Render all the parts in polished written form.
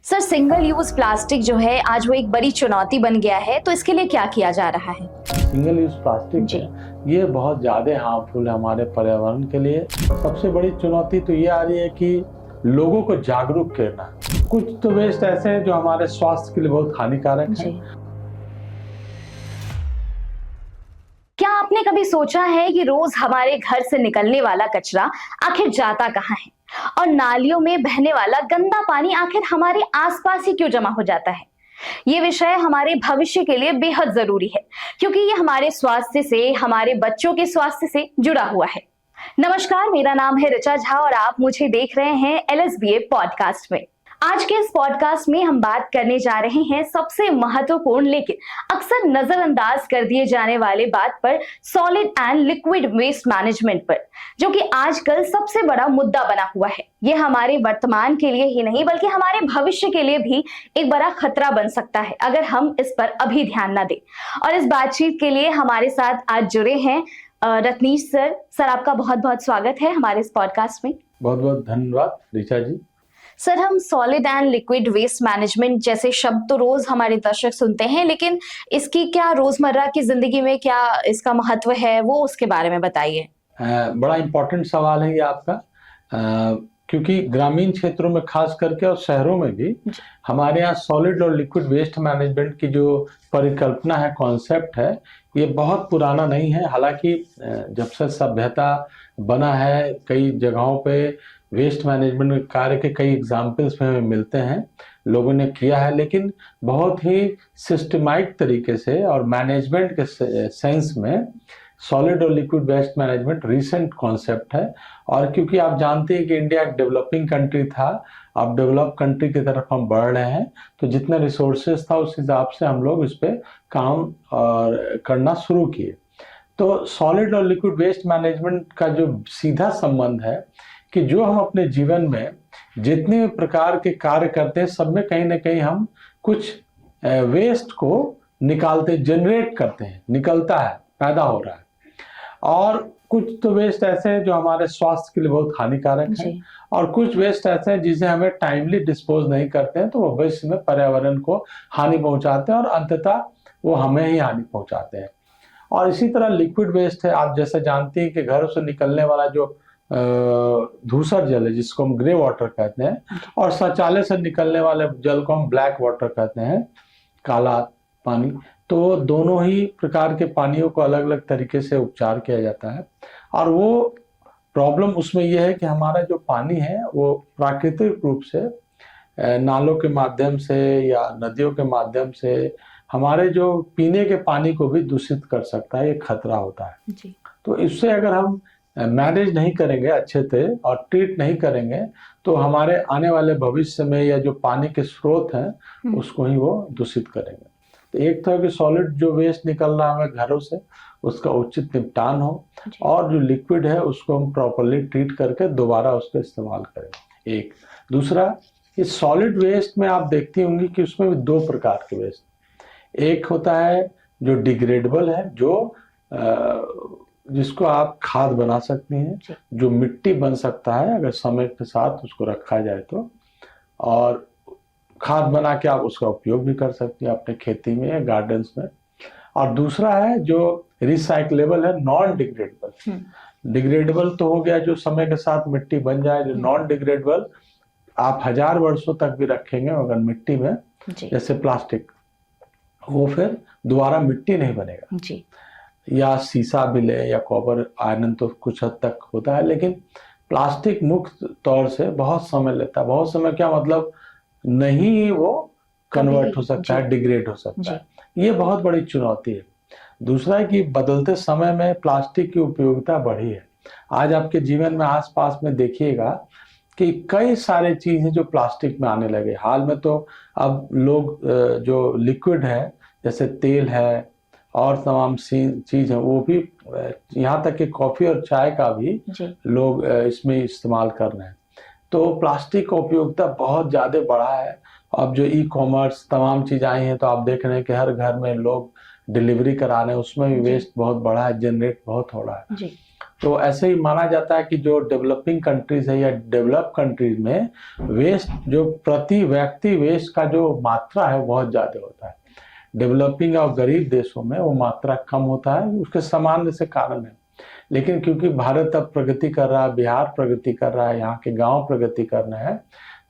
Sir, single use plastic जो है आज वो एक बड़ी चुनौती बन गया है, तो इसके लिए क्या किया जा रहा है? सिंगल यूज प्लास्टिक जी। ये बहुत ज़्यादा हार्मफुल है हमारे पर्यावरण के लिए। सबसे बड़ी चुनौती तो ये आ रही है कि लोगों को जागरूक करना। कुछ तो वेस्ट ऐसे हैं जो हमारे स्वास्थ्य के लिए बहुत हानिकारक है। क्या आपने कभी सोचा है कि रोज हमारे घर से निकलने वाला कचरा आखिर जाता कहाँ है, और नालियों में बहने वाला गंदा पानी आखिर हमारे आसपास ही क्यों जमा हो जाता है? ये विषय हमारे भविष्य के लिए बेहद जरूरी है, क्योंकि ये हमारे स्वास्थ्य से, हमारे बच्चों के स्वास्थ्य से जुड़ा हुआ है। नमस्कार, मेरा नाम है ऋचा झा और आप मुझे देख रहे हैं LSBA पॉडकास्ट में। आज के इस पॉडकास्ट में हम बात करने जा रहे हैं सबसे महत्वपूर्ण लेकिन अक्सर नजरअंदाज कर दिए जाने वाले बात पर, solid and liquid waste management पर, जो कि आजकल सबसे बड़ा मुद्दा बना हुआ है। ये हमारे वर्तमान के लिए ही नहीं बल्कि हमारे भविष्य के लिए भी एक बड़ा खतरा बन सकता है अगर हम इस पर अभी ध्यान न दें। और इस बातचीत के लिए हमारे साथ आज जुड़े हैं रत्नीश सर। सर, आपका बहुत बहुत स्वागत है हमारे इस पॉडकास्ट में। बहुत बहुत धन्यवाद ऋचा जी। सर, हम solid and liquid waste management जैसे शब्द तो रोज हमारे दर्शक सुनते हैं, लेकिन इसकी क्या रोजमर्रा की जिंदगी में क्या इसका महत्व है, वो उसके बारे में बताइए। बड़ा इम्पोर्टेंट सवाल है ये आपका, क्योंकि ग्रामीण क्षेत्रों में खास करके और शहरों में भी हमारे यहाँ सॉलिड और लिक्विड वेस्ट मैनेजमेंट की जो परिकल्पना है, कॉन्सेप्ट है, ये बहुत पुराना नहीं है। हालांकि जब से सभ्यता बना है, कई जगहों पे वेस्ट मैनेजमेंट कार्य के कई एग्जाम्पल्स में हमें मिलते हैं, लोगों ने किया है, लेकिन बहुत ही सिस्टमैटिक तरीके से और मैनेजमेंट के सेंस में सॉलिड और liquid waste management recent concept है। और क्योंकि आप जानते हैं कि इंडिया एक डेवलपिंग कंट्री था, अब डेवलप कंट्री की तरफ हम बढ़ रहे हैं, तो जितने रिसोर्सेज था उस हिसाब से हम लोग इस पर काम और करना शुरू किए। तो सॉलिड और लिक्विड वेस्ट मैनेजमेंट का जो सीधा संबंध है कि जो हम अपने जीवन में जितने भी प्रकार के कार्य करते हैं, सब में कहीं ना कहीं हम कुछ वेस्ट को निकालते, जनरेट करते हैं, निकलता है, पैदा हो रहा है। और कुछ तो वेस्ट ऐसे हैं जो हमारे स्वास्थ्य के लिए बहुत हानिकारक है, और कुछ वेस्ट ऐसे हैं जिसे हमें टाइमली डिस्पोज नहीं करते हैं, तो वो भविष्य में पर्यावरण को हानि पहुंचाते हैं और अंततः वो हमें ही हानि पहुंचाते हैं। और इसी तरह लिक्विड वेस्ट है, आप जैसे जानते हैं कि घरों से निकलने वाला जो धूसर जल है जिसको हम ग्रे वाटर कहते हैं, और शौचालय से निकलने वाले जल को हम ब्लैक वाटर कहते हैं, काला पानी। तो दोनों ही प्रकार के पानियों को अलग अलग तरीके से उपचार किया जाता है। और वो प्रॉब्लम उसमें यह है कि हमारा जो पानी है वो प्राकृतिक रूप से नालों के माध्यम से या नदियों के माध्यम से हमारे जो पीने के पानी को भी दूषित कर सकता है, ये खतरा होता है जी। तो इससे अगर हम मैनेज नहीं करेंगे अच्छे से और ट्रीट नहीं करेंगे, तो हमारे आने वाले भविष्य में या जो पानी के स्रोत हैं उसको ही वो दूषित करेंगे। तो एक तरह के सॉलिड जो वेस्ट निकल रहा है हमें घरों से, उसका उचित निपटान हो, और जो लिक्विड है उसको हम प्रॉपर्ली ट्रीट करके दोबारा उसका इस्तेमाल करें। एक दूसरा, इस सॉलिड वेस्ट में आप देखती होंगी कि उसमें भी दो प्रकार के वेस्ट, एक होता है जो डिग्रेडेबल है, जो जिसको आप खाद बना सकती हैं, जो मिट्टी बन सकता है अगर समय के साथ उसको रखा जाए तो, और खाद बना के आप उसका उपयोग भी कर सकती हैं अपने खेती में या गार्डन्स में। और दूसरा है जो रिसाइक्लेबल है, नॉन डिग्रेडेबल। डिग्रेडेबल तो हो गया जो समय के साथ मिट्टी बन जाए, जो नॉन डिग्रेडेबल आप 1000 वर्षों तक भी रखेंगे अगर मिट्टी में, जैसे प्लास्टिक, वो फिर दोबारा मिट्टी नहीं बनेगा जी। या शीशा भी ले या कॉपर आयरन तो कुछ हद तक होता है, लेकिन प्लास्टिक मुक्त तौर से बहुत समय लेता है। बहुत समय क्या मतलब, नहीं वो कन्वर्ट हो सकता है, डिग्रेड हो सकता है। ये बहुत बड़ी चुनौती है। दूसरा है कि बदलते समय में प्लास्टिक की उपयोगिता बढ़ी है। आज आपके जीवन में आसपास में देखिएगा कि कई सारे चीजें जो प्लास्टिक में आने लगे। हाल में तो अब लोग जो लिक्विड है जैसे तेल है और तमाम चीज है, वो भी, यहाँ तक कि कॉफी और चाय का भी लोग इसमें इस्तेमाल कर रहे हैं। तो प्लास्टिक का उपयोगिता बहुत ज्यादा बढ़ा है। अब जो ई-कॉमर्स तमाम चीज आई हैं, तो आप देख रहे हैं कि हर घर में लोग डिलीवरी करा रहे हैं, उसमें भी वेस्ट बहुत बढ़ा है, जनरेट बहुत हो रहा है जी। तो ऐसे ही माना जाता है कि जो डेवलपिंग कंट्रीज है या डेवलप कंट्रीज में वेस्ट, जो प्रति व्यक्ति वेस्ट का जो मात्रा है बहुत ज्यादा होता है। डेवलपिंग और गरीब देशों में वो मात्रा कम होता है, उसके सामान्य से कारण है। लेकिन क्योंकि भारत अब प्रगति कर रहा है, बिहार प्रगति कर रहा है, यहाँ के गांव प्रगति कर रहे हैं,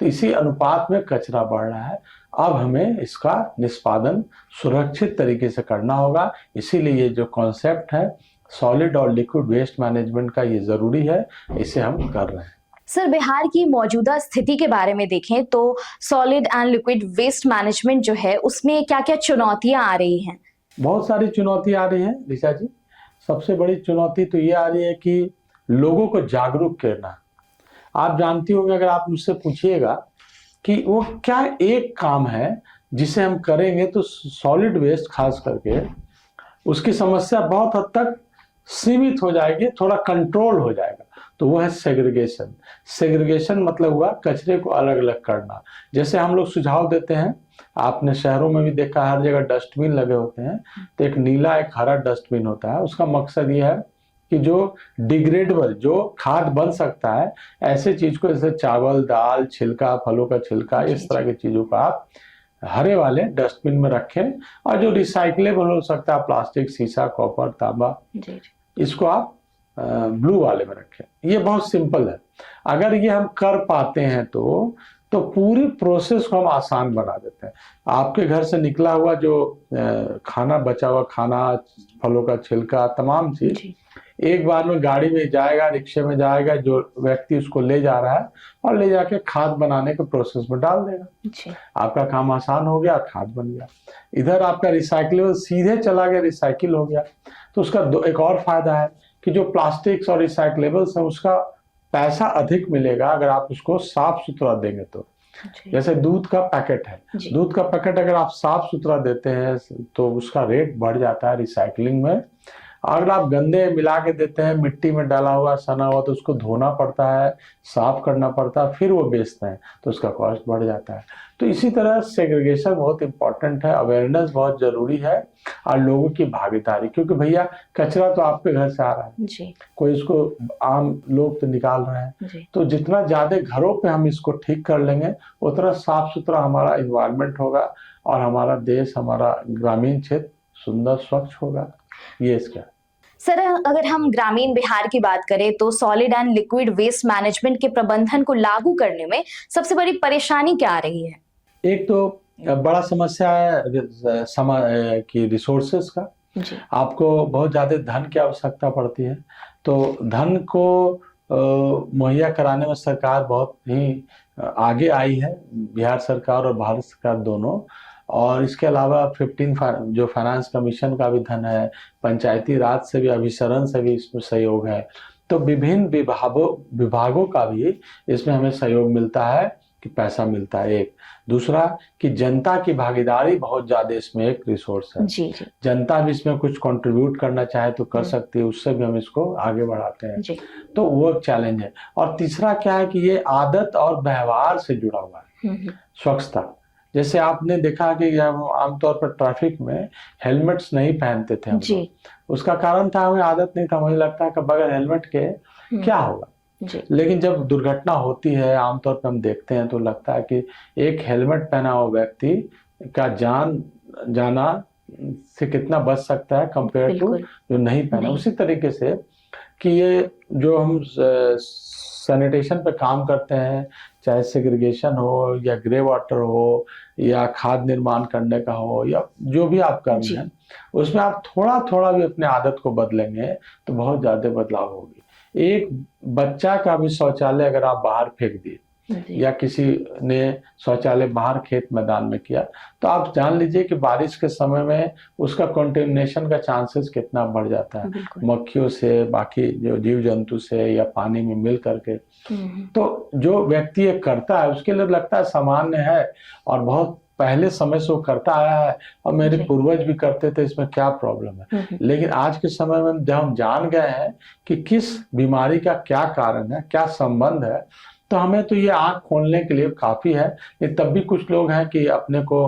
तो इसी अनुपात में कचरा बढ़ रहा है। अब हमें इसका निष्पादन सुरक्षित तरीके से करना होगा। इसीलिए ये जो कॉन्सेप्ट है सॉलिड और लिक्विड वेस्ट मैनेजमेंट का, ये जरूरी है, इसे हम कर रहे हैं। सर, बिहार की मौजूदा स्थिति के बारे में देखें तो solid and liquid waste management जो है उसमें क्या क्या चुनौतियां आ रही हैं? बहुत सारी चुनौती आ रही हैं ऋचा जी। सबसे बड़ी चुनौती तो ये आ रही है कि लोगों को जागरूक करना। आप जानती होंगे, अगर आप मुझसे पूछिएगा कि वो क्या एक काम है जिसे हम करेंगे तो सॉलिड वेस्ट खास करके उसकी समस्या बहुत हद तक सीमित हो जाएगी, थोड़ा कंट्रोल हो जाएगा, तो वो है सेग्रीगेशन। सेग्रीगेशन मतलब हुआ कचरे को अलग अलग करना। जैसे हम लोग सुझाव देते हैं, आपने शहरों में भी देखा हर जगह डस्टबिन लगे होते हैं, तो एक नीला एक हरा डस्टबिन होता है। उसका मकसद ये है कि जो डिग्रेडेबल, जो खाद बन सकता है, ऐसे चीज को, जैसे चावल, दाल, छिलका, फलों का छिलका, इस तरह की चीजों को आप हरे वाले डस्टबिन में रखें। और जो रिसाइकलेबल हो सकता है, प्लास्टिक, शीशा, कॉपर, तांबा, इसको आप ब्लू वाले में रखें। ये बहुत सिंपल है। अगर ये हम कर पाते हैं तो पूरी प्रोसेस को हम आसान बना देते हैं। आपके घर से निकला हुआ जो खाना, बचा हुआ खाना, फलों का छिलका, तमाम चीज एक बार में गाड़ी में जाएगा, रिक्शे में जाएगा, जो व्यक्ति उसको ले जा रहा है और ले जाके खाद बनाने के प्रोसेस में डाल देगा। आपका काम आसान हो गया, खाद बन गया। इधर आपका रिसाइकलेबल सीधे चला गया, रिसाइकिल हो गया। तो उसका एक और फायदा है कि जो प्लास्टिक्स और रिसाइकलेबल्स है उसका पैसा अधिक मिलेगा अगर आप उसको साफ सुथरा देंगे तो। जैसे दूध का पैकेट है, दूध का पैकेट अगर आप साफ सुथरा देते हैं तो उसका रेट बढ़ जाता है रिसाइकलिंग में। अगर आप गंदे मिला के देते हैं, मिट्टी में डाला हुआ, सना हुआ, तो उसको धोना पड़ता है, साफ करना पड़ता है, फिर वो बेचते हैं, तो उसका कॉस्ट बढ़ जाता है। तो इसी तरह सेग्रीगेशन बहुत इंपॉर्टेंट है, अवेयरनेस बहुत जरूरी है, और लोगों की भागीदारी। क्योंकि भैया कचरा तो आपके घर से आ रहा है जी। कोई इसको आम लोग तो निकाल रहे हैं, तो जितना ज्यादा घरों पे हम इसको ठीक कर लेंगे उतना साफ सुथरा हमारा इन्वायरमेंट होगा और हमारा देश, हमारा ग्रामीण क्षेत्र सुंदर स्वच्छ होगा। ये इसका। सर, अगर हम ग्रामीण बिहार की बात करें तो solid and liquid waste management के प्रबंधन को लागू करने में सबसे बड़ी परेशानी क्या आ रही है? एक तो बड़ा समस्या है कि रिसोर्सेस का। आपको बहुत ज्यादा धन की आवश्यकता पड़ती है, तो धन को मुहैया कराने में सरकार बहुत ही आगे आई है, बिहार सरकार और भारत सरकार दोनों। और इसके अलावा 15 जो फाइनेंस कमीशन का भी धन है, पंचायती राज से भी, अभिसरण से भी इसमें सहयोग है। तो विभिन्न विभागों का भी इसमें हमें सहयोग मिलता है कि पैसा मिलता है। एक दूसरा कि जनता की भागीदारी बहुत ज्यादा इसमें एक रिसोर्स है। जी। जनता भी इसमें कुछ कंट्रीब्यूट करना चाहे तो कर सकती है, उससे भी हम इसको आगे बढ़ाते हैं जी। तो वो एक चैलेंज है। और तीसरा क्या है कि ये आदत और व्यवहार से जुड़ा हुआ है। स्वच्छता, जैसे आपने देखा कि आमतौर पर ट्रैफिक में हेलमेट्स नहीं पहनते थे हम जी। उसका कारण था हमें आदत नहीं था, मुझे लगता है कि बगैर हेलमेट के क्या होगा जी। लेकिन जब दुर्घटना होती है आमतौर पर हम देखते हैं तो लगता है कि एक हेलमेट पहना हुआ व्यक्ति का जान जाना से कितना बच सकता है कंपेयर टू जो नहीं पहना। उसी तरीके से कि ये जो हम सैनिटेशन पे काम करते हैं, चाहे सेग्रीगेशन हो या ग्रे वाटर हो या खाद निर्माण करने का हो या जो भी आप कर रहे हैं, उसमें आप थोड़ा थोड़ा भी अपने आदत को बदलेंगे तो बहुत ज्यादा बदलाव होगी। एक बच्चा का भी शौचालय अगर आप बाहर फेंक दिए या किसी ने शौचालय बाहर खेत मैदान में किया तो आप जान लीजिए कि बारिश के समय में उसका कंटेमिनेशन का चांसेस कितना बढ़ जाता है, मक्खियों से, बाकी जो जीव जंतु से या पानी में मिल करके। तो जो व्यक्ति ये करता है उसके लिए लगता है सामान्य है और बहुत पहले समय से वो करता आया है और मेरे पूर्वज भी करते थे, इसमें क्या प्रॉब्लम है। लेकिन आज के समय में जब हम जान गए हैं कि किस बीमारी का क्या कारण है, क्या संबंध है, तो हमें तो ये आंख खोलने के लिए काफी है, लेकिन तब भी कुछ लोग हैं कि अपने को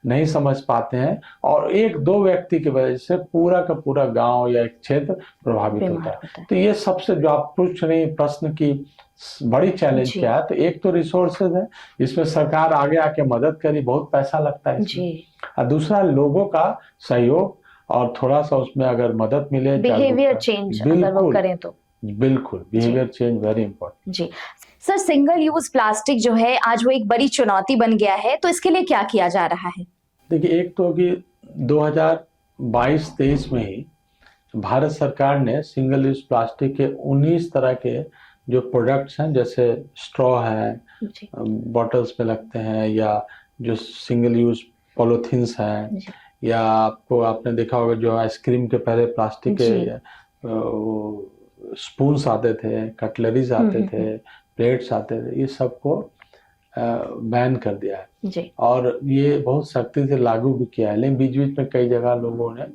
नहीं समझ पाते हैं और एक दो व्यक्ति की वजह से पूरा का पूरा गांव या एक क्षेत्र प्रभावित होता बीमार है। होता है। तो ये सबसे जो आप पूछ रहे हैं प्रश्न की बड़ी चैलेंज जी। क्या है, तो एक तो रिसोर्सेज है, इसमें सरकार आगे आके मदद करी, बहुत पैसा लगता है इसमें। जी, और दूसरा लोगों का सहयोग और थोड़ा सा उसमें अगर मदद मिले, बिहेवियर जागरूकता, चेंज अगर वो बिल्कुल करें तो। बिल्कुल बिहेवियर चेंज वेरी इंपॉर्टेंट। जी सर, सिंगल यूज प्लास्टिक जो है आज वो एक बड़ी चुनौती बन गया है, तो इसके लिए क्या किया जा रहा है? देखिए, एक तो कि 2022-23 में ही भारत सरकार ने सिंगल यूज प्लास्टिक के 19 तरह के जो प्रोडक्ट्स हैं, जैसे स्ट्रॉ है, जी, बॉटल्स में लगते हैं, या जो सिंगल यूज पॉलिथीन्स हैं, जी, या आपने देखा होगा जो आइसक्रीम के पहले प्लास्टिक जी। के स्पून्स आते थे, कटलरीज आते थे, प्लेट्स आते थे, ये सबको बैन कर दिया है जी, और ये बहुत सख्ती से लागू भी किया है। लेकिन बीच बीच में कई जगह लोगों ने,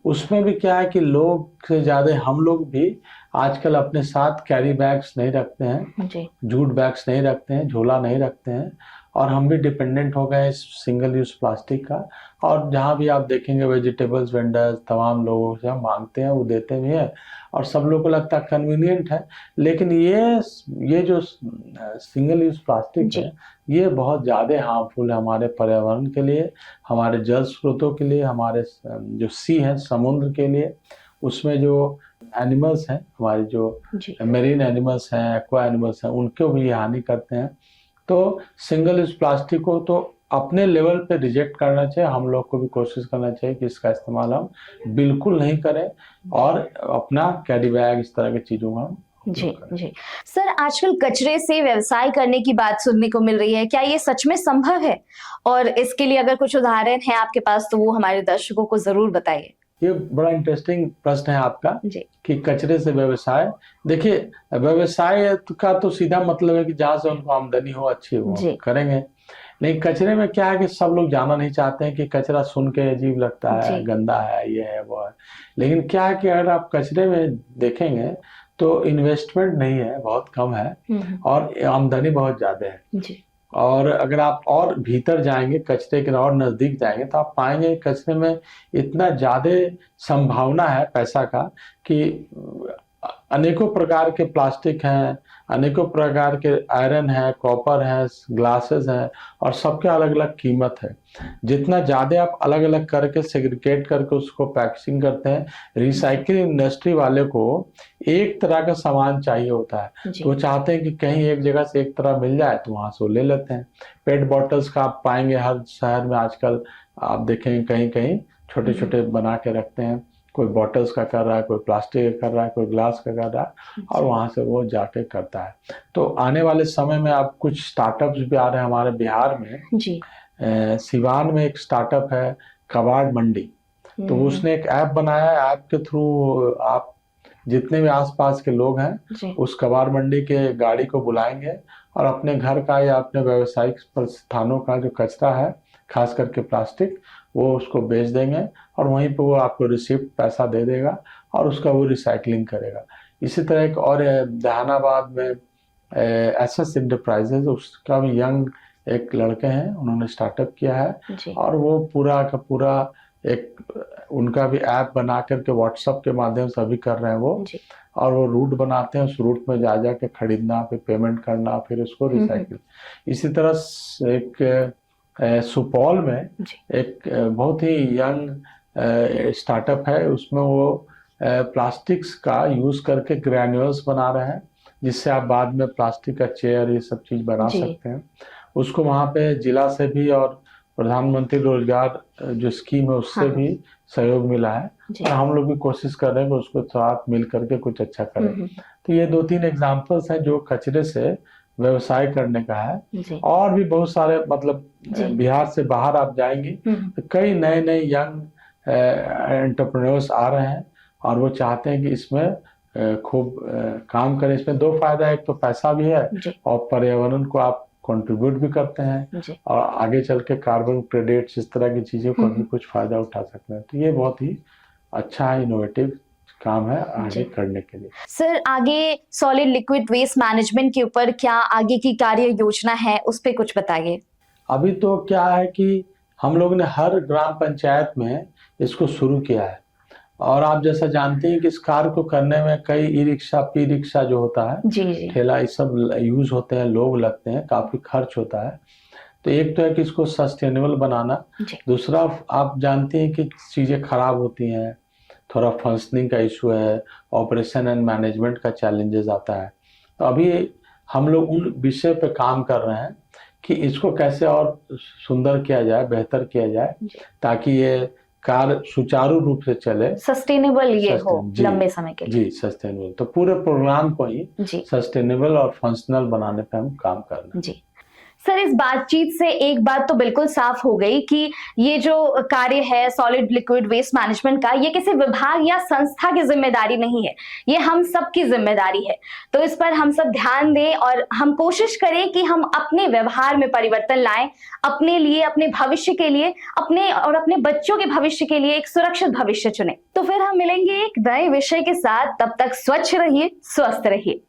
उसमें भी क्या है कि लोग से ज्यादा हम लोग भी आजकल अपने साथ कैरी बैग्स नहीं रखते हैं, जी, जूट बैग्स नहीं रखते हैं, झोला नहीं रखते हैं, और हम भी डिपेंडेंट हो गए इस सिंगल यूज प्लास्टिक का। और जहाँ भी आप देखेंगे वेजिटेबल्स वेंडर्स तमाम लोगों से हम मांगते हैं, वो देते भी हैं और सब लोगों को लगता है कन्वीनियंट है। लेकिन ये जो सिंगल यूज प्लास्टिक जी। है, ये बहुत ज़्यादा हार्मफुल है हमारे पर्यावरण के लिए, हमारे जल स्रोतों के लिए, हमारे जो सी है समुद्र के लिए, उसमें जो एनिमल्स हैं, हमारे जो जी, मेरीन एनिमल्स हैं, एक्वा एनिमल्स हैं, उनको भी ये हानि करते हैं। तो सिंगल यूज प्लास्टिक को तो अपने लेवल पे रिजेक्ट करना चाहिए, हम लोग को भी कोशिश करना चाहिए कि इसका इस्तेमाल हम बिल्कुल नहीं करें और अपना कैरी बैग इस तरह की चीज़ों का हम जी, उपयोग करें। जी। सर, आजकल कचरे से व्यवसाय करने की बात सुनने को मिल रही है, क्या ये सच में संभव है? और इसके लिए अगर कुछ उदाहरण है आपके पास तो वो हमारे दर्शकों को जरूर बताइए। ये बड़ा इंटरेस्टिंग प्रश्न है आपका जी, कि कचरे से व्यवसाय। देखिए, व्यवसाय का तो सीधा मतलब है कि जहाँ से उनको आमदनी हो, अच्छी हो, जी, करेंगे। लेकिन कचरे में क्या है कि सब लोग जाना नहीं चाहते हैं कि कचरा सुन के अजीब लगता है, जी, गंदा है, ये है वो है। लेकिन क्या है कि अगर आप कचरे में देखेंगे तो इन्वेस्टमेंट नहीं है, बहुत कम है, और आमदनी बहुत ज्यादा है। जी, और अगर आप और भीतर जाएंगे, कचरे के और नजदीक जाएंगे, तो आप पाएंगे कचरे में इतना ज्यादा संभावना है पैसा का कि अनेकों प्रकार के प्लास्टिक हैं, अनेकों प्रकार के आयरन है, कॉपर है, ग्लासेस हैं, और सबके अलग अलग कीमत है। जितना ज्यादा आप अलग अलग करके सेग्रीगेट करके उसको पैकेजिंग करते हैं, रिसाइकलिंग इंडस्ट्री वाले को एक तरह का सामान चाहिए होता है, जी, तो वो चाहते हैं कि कहीं एक जगह से एक तरह मिल जाए तो वहां से वो ले लेते हैं। पेट बॉटल्स का आप पाएंगे हर शहर में आजकल, आप देखेंगे कहीं कहीं छोटे छोटे बना के रखते हैं, कोई बॉटल्स का कर रहा है, कोई प्लास्टिक का कर रहा है, कोई ग्लास का कर रहा है, और वहां से वो जाके करता है। तो आने वाले समय में अब कुछ स्टार्टअप्स भी आ रहे हैं हमारे बिहार में। जी, सिवान में एक स्टार्टअप है कबाड़ मंडी, तो उसने एक ऐप बनाया है, ऐप के थ्रू आप जितने भी आसपास के लोग हैं जी, उस कबाड़ मंडी के गाड़ी को बुलाएंगे और अपने घर का या अपने व्यावसायिक स्थानों का जो कचरा है, खास करके प्लास्टिक, वो उसको बेच देंगे और वहीं पे वो आपको रिसिप्ट पैसा दे देगा और उसका वो रिसाइकलिंग करेगा। इसी तरह एक और जहानाबाद में एसएस इंटरप्राइजेज, उसका भी यंग एक लड़के हैं, उन्होंने स्टार्टअप किया है जी, और वो पूरा का पूरा एक उनका भी ऐप बना करके व्हाट्सएप के माध्यम से अभी कर रहे हैं वो, जी, और वो रूट बनाते हैं, उस रूट में जा जा के खरीदना, फिर पेमेंट करना, फिर उसको रिसाइकिल। इसी तरह एक सुपौल में जी, एक बहुत ही यंग स्टार्टअप है, उसमें वो प्लास्टिक्स का यूज करके ग्रैन्यूल्स बना रहे हैं, जिससे आप बाद में प्लास्टिक का चेयर ये सब चीज बना जी, सकते हैं। उसको वहाँ पे जिला से भी और प्रधानमंत्री रोजगार जो स्कीम है उससे हाँ, भी सहयोग मिला है, जी, और हम लोग भी कोशिश कर रहे हैं कि उसको साथ मिल करके कुछ अच्छा करें। तो ये 2-3 एग्जांपल्स हैं जो कचरे से व्यवसाय करने का है। जी, और भी बहुत सारे, मतलब जी, बिहार से बाहर आप जाएंगी तो कई नए नए यंग एंटरप्रेन्योर्स आ रहे हैं और वो चाहते हैं कि इसमें खूब काम करें। इसमें दो फायदा है, एक तो पैसा भी है जी, और पर्यावरण को आप कंट्रीब्यूट भी करते हैं, जी, और आगे चल के कार्बन क्रेडिट्स इस तरह की चीज़ों का भी कुछ फायदा उठा सकते हैं। तो ये बहुत ही अच्छा है, इनोवेटिव काम है आगे जी। करने के लिए। सर, आगे सॉलिड लिक्विड वेस्ट मैनेजमेंट के ऊपर क्या आगे की कार्य योजना है, उस पे कुछ बताइए। अभी तो क्या है कि हम लोग ने हर ग्राम पंचायत में इसको शुरू किया है, और आप जैसा जानते हैं कि इस कार्य को करने में कई ई रिक्शा, पी रिक्शा जो होता है, जी जी ठेला, ये सब यूज होते हैं, लोग लगते हैं, काफी खर्च होता है। तो एक तो है कि इसको सस्टेनेबल बनाना, जी दूसरा आप जानते हैं कि चीजें खराब होती हैं, थोड़ा फंक्शनिंग का इशू है, ऑपरेशन एंड मैनेजमेंट का चैलेंजेस आता है। तो अभी हम लोग उन विषय पे काम कर रहे हैं कि इसको कैसे और सुंदर किया जाए, बेहतर किया जाए, जी। ताकि ये कार्य सुचारू रूप से चले। सस्टेनेबल ये हो जी लंबे समय के लिए। जी, सस्टेनेबल। तो पूरे प्रोग्राम को ही जी सस्टेनेबल और फंक्शनल बनाने पे हम काम कर रहे हैं। जी। सर, इस बातचीत से एक बात तो बिल्कुल साफ हो गई कि ये जो कार्य है सॉलिड लिक्विड वेस्ट मैनेजमेंट का, ये किसी विभाग या संस्था की जिम्मेदारी नहीं है, ये हम सब की जिम्मेदारी है। तो इस पर हम सब ध्यान दें और हम कोशिश करें कि हम अपने व्यवहार में परिवर्तन लाएं, अपने लिए, अपने भविष्य के लिए, अपने और अपने बच्चों के भविष्य के लिए एक सुरक्षित भविष्य चुनें। तो फिर हम मिलेंगे एक नए विषय के साथ, तब तक स्वच्छ रहिए, स्वस्थ रहिए।